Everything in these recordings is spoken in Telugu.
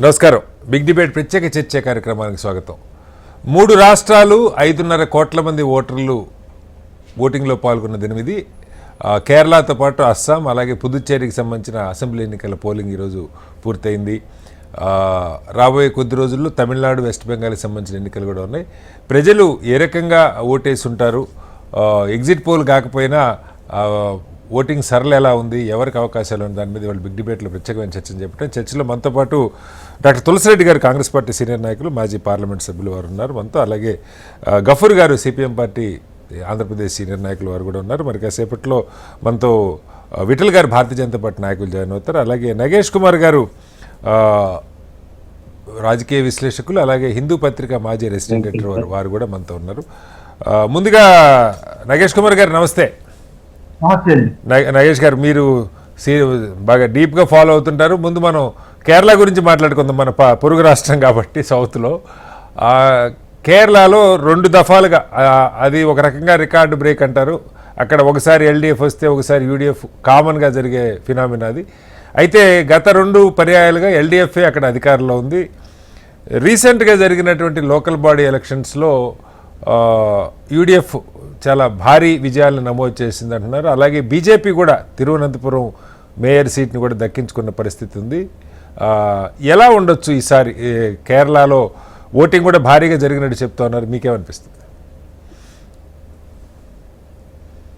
నమస్కారం. బిగ్ డిబేట్ ప్రత్యేక చర్చ కార్యక్రమానికి స్వాగతం. 3 రాష్ట్రాలు 5.5 కోట్ల మంది ఓటర్లు ఓటింగ్లో పాల్గొన్న దినం ఇది. కేరళతో పాటు అస్సాం అలాగే పుదుచ్చేరికి సంబంధించిన అసెంబ్లీ ఎన్నికల పోలింగ్ ఈరోజు పూర్తయింది. రాబోయే కొద్ది రోజుల్లో తమిళనాడు, వెస్ట్ బెంగాల్కి సంబంధించిన ఎన్నికలు కూడా ఉన్నాయి. ప్రజలు ఏ రకంగా ఓటేసి ఉంటారు, ఎగ్జిట్ పోల్ కాకపోయినా ఓటింగ్ సరళ ఎలా ఉంది, ఎవరికి అవకాశాలు ఉంది, దాని మీద వాళ్ళు బిగ్ డిబేట్లో ప్రత్యేకమైన చర్చను చెప్పడం. చర్చలో మనతో పాటు డాక్టర్ తులసిరెడ్డి గారు, కాంగ్రెస్ పార్టీ సీనియర్ నాయకులు, మాజీ పార్లమెంట్ సభ్యులు వారు ఉన్నారు మనతో. అలాగే గఫూర్ గారు, సిపిఎం పార్టీ ఆంధ్రప్రదేశ్ సీనియర్ నాయకులు వారు కూడా ఉన్నారు. మరి కాసేపట్లో మనతో విఠల్ గారు, భారతీయ జనతా పార్టీ నాయకులు జాయిన్ అవుతారు. అలాగే నగేష్ కుమార్ గారు, రాజకీయ విశ్లేషకులు, అలాగే హిందూ పత్రిక మాజీ రెసిడెంట్ ఎడిటర్ వారు కూడా మనతో ఉన్నారు. ముందుగా నగేష్ కుమార్ గారు నమస్తే. నగేష్ గారు, మీరు బాగా డీప్గా ఫాలో అవుతుంటారు. ముందు మనం కేరళ గురించి మాట్లాడుకుందాం. మన పొరుగు రాష్ట్రం కాబట్టి సౌత్లో కేరళలో 2 దఫాలుగా అది ఒక రకంగా రికార్డు బ్రేక్ అంటారు. అక్కడ ఒకసారి ఎల్డీఎఫ్ వస్తే ఒకసారి యూడీఎఫ్ కామన్గా జరిగే ఫినామినా అది. అయితే గత 2 పర్యాయాలుగా ఎల్డీఎఫ్ఏ అక్కడ అధికారంలో ఉంది. రీసెంట్గా జరిగినటువంటి లోకల్ బాడీ ఎలక్షన్స్లో యూడీఎఫ్ చాలా భారీ విజయాలను నమోదు చేసింది అంటున్నారు. అలాగే బీజేపీ కూడా తిరువనంతపురం మేయర్ సీట్ని కూడా దక్కించుకున్న పరిస్థితి ఉంది. ఎలా ఉండొచ్చు ఈసారి కేరళలో ఓటింగ్ కూడా భారీగా జరిగినట్టు చెప్తా ఉన్నారు, మీకేమనిపిస్తుంది?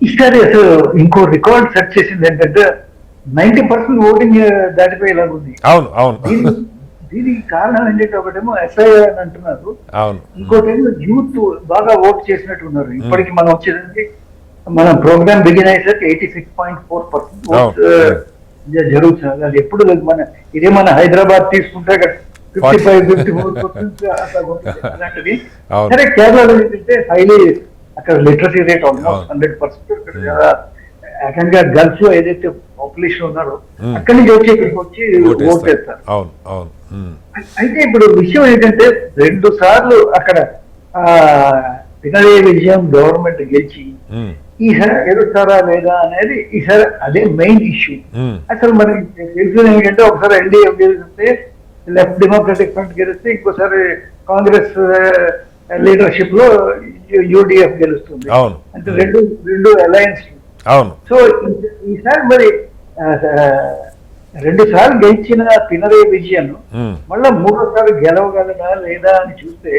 ఈసారి అసలు ఇంకో రికార్డ్ సెట్ చేసింది ఏంటంటే 90% ఓటింగ్ దాటిపోయేలాగా ఉంది. అవును అవును. దీనికి కారణం ఏంటంటే ఒకటేమో ఎస్ఐఆర్ అని అంటున్నారు, ఇంకోటేమో యూత్ బాగా ఓట్ చేసినట్టు ఉన్నారు. ఇప్పటికి మనం వచ్చేసరికి మన ప్రోగ్రామ్ బిగిన్ అయ్యేసరికి 86.4% జరుగుతుంది. అది ఎప్పుడు మన ఇదే మన హైదరాబాద్ తీసుకుంటే 55-54% అలాంటిది. సరే, కేరళలో ఏంటంటే హైలీ అక్కడ లిటరసీ రేట్ ఆల్మోస్ట్ 100%. ఏకంగా గల్ఫ్ లో ఏదైతే పాపులేషన్ ఉన్నారో అక్కడి నుంచి వచ్చి ఓట్ చేస్తారు. అయితే ఇప్పుడు విషయం ఏంటంటే 2 సార్లు అక్కడ పినరయి విజయం గవర్నమెంట్ గెలిచి ఈసారి గెలుస్తారా లేదా అనేది ఈసారి అదే మెయిన్ ఇష్యూ. అసలు మనకి తెలిసింది ఏంటంటే ఒకసారి ఎన్డీఎఫ్ గెలిస్తే, లెఫ్ట్ డెమోక్రటిక్ ఫ్రంట్ గెలిస్తే, ఇంకోసారి కాంగ్రెస్ లీడర్షిప్ లో యూడిఎఫ్ గెలుస్తుంది. అంటే రెండు అలయన్స్. సో ఈసారి మరి 2 సార్లు గెలిచిన పినరయి విజయన్ మళ్ళా 3వసారి గెలవగలదా లేదా అని చూస్తే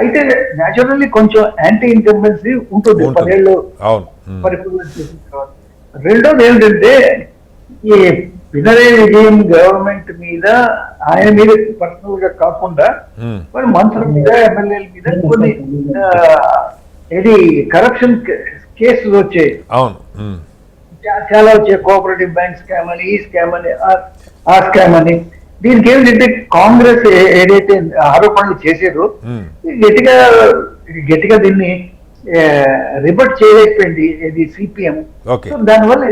అయితే న్యాచురల్లీ కొంచెం యాంటీ ఇన్కంబెన్సీ ఉంటుంది 10 ఏళ్ళు పరిపూర్ణ చేసిన తర్వాత. రెండోది ఏంటంటే ఈ పినరయి విజయన్ గవర్నమెంట్ మీద, ఆయన మీద పర్సనల్ గా కాకుండా మరి మంత్రుల మీద, ఎమ్మెల్యేల మీద కొన్ని ఇది కరప్షన్ కేసులు వచ్చాయి. చాలా వచ్చాయి. కోఆపరేటివ్ బ్యాంక్ స్కామ్ అని, ఈ స్కామ్ అని, ఆ స్కామ్ అని. దీనికి ఏమిటంటే కాంగ్రెస్ ఏదైతే ఆరోపణలు చేసారో గట్టిగా దీన్ని రిబట్ చేయలేకపోయింది ఇది సిపిఎం. సో దానివల్ల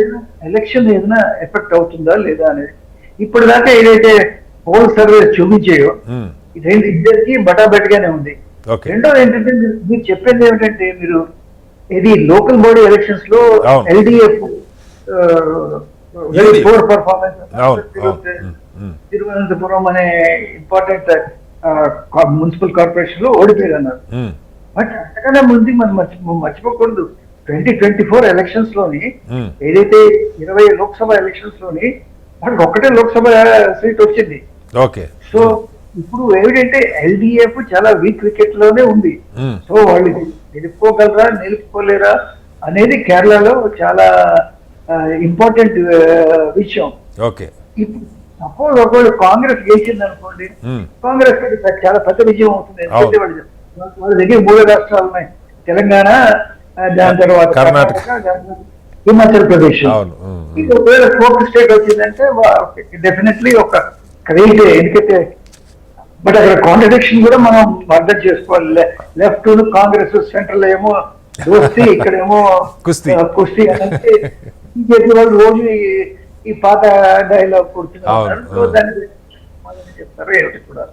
ఎలక్షన్ ఏదైనా ఎఫెక్ట్ అవుతుందా లేదా అనేది ఇప్పుడు దాకా ఏదైతే పోల్ సర్వేస్ చూపించాయో ఇద్దరికి బటాబెట్గానే ఉంది. రెండోది ఏంటంటే మీరు చెప్పింది ఏమిటంటే, మీరు ఇది లోకల్ బాడీ ఎలక్షన్స్ లో ఎల్డీఎఫ్ పూర్ పర్ఫార్మెన్స్, తిరువనంతపురం అనే ఇంపార్టెంట్ మున్సిపల్ కార్పొరేషన్ లో ఓడిపోయారు అన్నారు. బట్ అంతకన్నా ముందు మనం మర్చిపోకూడదు, 2024 ఎలక్షన్స్ లోని ఏదైతే 20 లోక్సభ ఎలక్షన్స్ లోని వాళ్ళకి ఒక్కటే లోక్సభ సీట్ వచ్చింది. సో ఇప్పుడు ఏమిటంటే ఎల్డీఎఫ్ చాలా వీక్ వికెట్ లోనే ఉంది. సో వాళ్ళు నిలుపుకోగలరా నిలుపుకోలేరా అనేది కేరళలో చాలా ఇంపార్టెంట్ విషయం. సపోజ్ ఒకవేళ కాంగ్రెస్ గెలిచింది అనుకోండి, కాంగ్రెస్ చాలా పెద్ద విజయం అవుతుంది. ఎందుకంటే వాళ్ళ దగ్గర 3 రాష్ట్రాలు ఉన్నాయి, తెలంగాణ, దాని తర్వాత కర్ణాటక, హిమాచల్ ప్రదేశ్. ఇది ఒకవేళ 4th స్టేట్ వచ్చిందంటే డెఫినెట్లీ ఒక క్రేజ్. ఎందుకంటే బట్ అక్కడ కాంట్రడిక్షన్ కూడా మనం అర్థం చేసుకోవాలి. లెఫ్ట్ కాంగ్రెస్, సెంట్రల్ ఏమో దోస్తీ, ఇక్కడేమో కుస్తీ అంటే బీజేపీ వాళ్ళు రోజు ఈ పాత డైలాగ్ కూర్చున్నారు. సో దాన్ని చెప్తారు ఏమిటి కూడా.